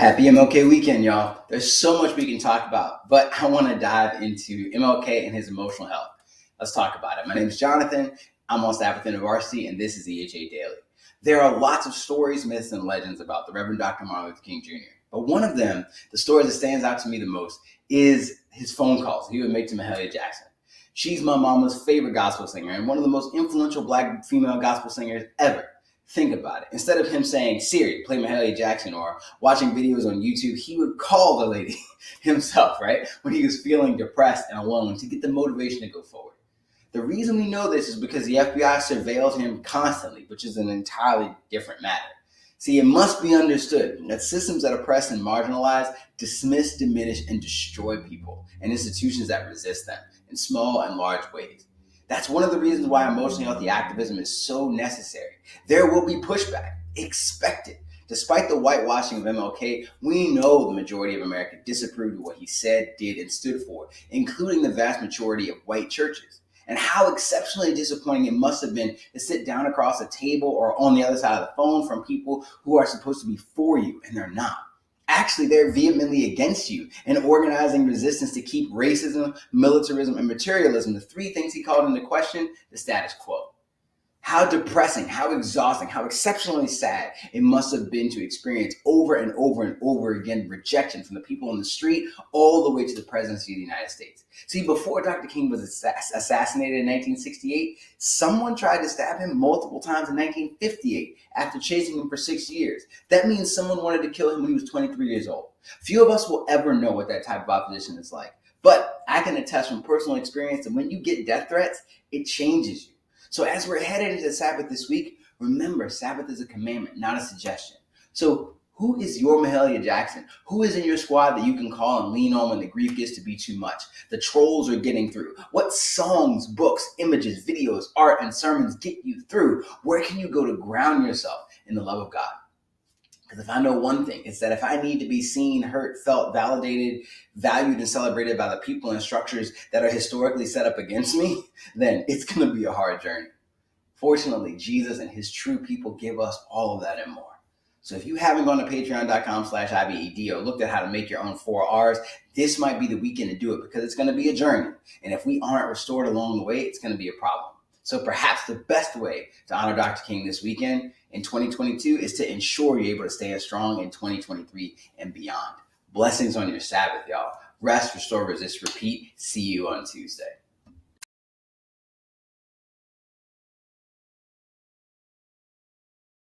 Happy MLK weekend, y'all. There's so much we can talk about, but I want to dive into MLK and his emotional health. Let's talk about it. My name is Jonathan. I'm on staff within Varsity, and this is EHA Daily. There are lots of stories, myths, and legends about the Reverend Dr. Martin Luther King Jr. But one of them, the story that stands out to me the most, is his phone calls he would make to Mahalia Jackson. She's my mama's favorite gospel singer and one of the most influential Black female gospel singers ever. Think about it. Instead of him saying, Siri, play Mahalia Jackson, or watching videos on YouTube, he would call the lady himself, right? When he was feeling depressed and alone to get the motivation to go forward. The reason we know this is because the FBI surveilled him constantly, which is an entirely different matter. See, it must be understood that systems that oppress and marginalize dismiss, diminish, and destroy people and institutions that resist them in small and large ways. That's one of the reasons why emotionally healthy activism is so necessary. There will be pushback. Expect it. Despite the whitewashing of MLK, we know the majority of America disapproved of what he said, did, and stood for, including the vast majority of white churches. And how exceptionally disappointing it must have been to sit down across a table or on the other side of the phone from people who are supposed to be for you, and they're not. Actually, they're vehemently against you and organizing resistance to keep racism, militarism, and materialism, the three things he called into question, the status quo. How depressing, how exhausting, how exceptionally sad it must have been to experience over and over and over again rejection from the people on the street all the way to the presidency of the United States. See, before Dr. King was assassinated in 1968, someone tried to stab him multiple times in 1958 after chasing him for 6 years. That means someone wanted to kill him when he was 23 years old. Few of us will ever know what that type of opposition is like, but I can attest from personal experience that when you get death threats, it changes you. So as we're headed into Sabbath this week, remember, Sabbath is a commandment, not a suggestion. So who is your Mahalia Jackson? Who is in your squad that you can call and lean on when the grief gets to be too much? The trolls are getting through. What songs, books, images, videos, art, and sermons get you through? Where can you go to ground yourself in the love of God? Because if I know one thing, it's that if I need to be seen, heard, felt, validated, valued, and celebrated by the people and structures that are historically set up against me, then it's going to be a hard journey. Fortunately, Jesus and his true people give us all of that and more. So if you haven't gone to patreon.com/IBED or looked at how to make your own 4Rs, this might be the weekend to do it because it's going to be a journey. And if we aren't restored along the way, it's going to be a problem. So perhaps the best way to honor Dr. King this weekend in 2022 is to ensure you're able to stay as strong in 2023 and beyond. Blessings on your Sabbath, y'all. Rest, restore, resist, repeat. See you on Tuesday.